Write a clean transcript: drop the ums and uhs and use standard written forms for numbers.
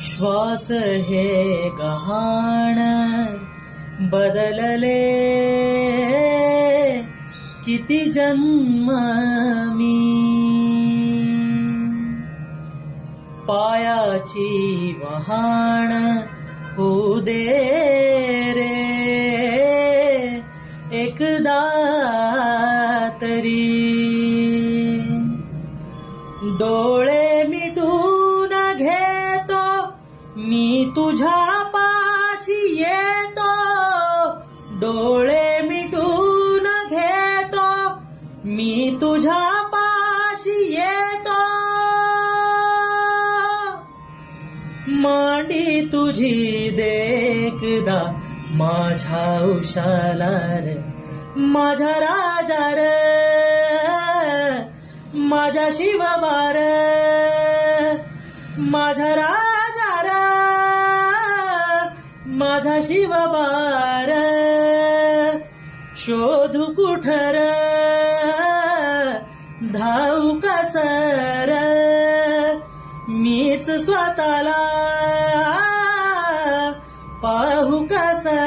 श्वास हे गहाण बदलले किती जन्म मी, पायाची वहाण होऊ दे रे एकदा तरी, डोळे मिटून घेतो मी तुझ्या पाशी येतो, डोळे मिटून घेतो मी तुझ्या पाशी येतो, मांडी तुझी देखदा माझ्या उशाला रे, माझ्या राजा रे, माझ्या शिवबार, माझ्या राजा रे, माझा शिवबार, शोधू कुठर धावू कसर, मीच स्वतःला पाहू कसर.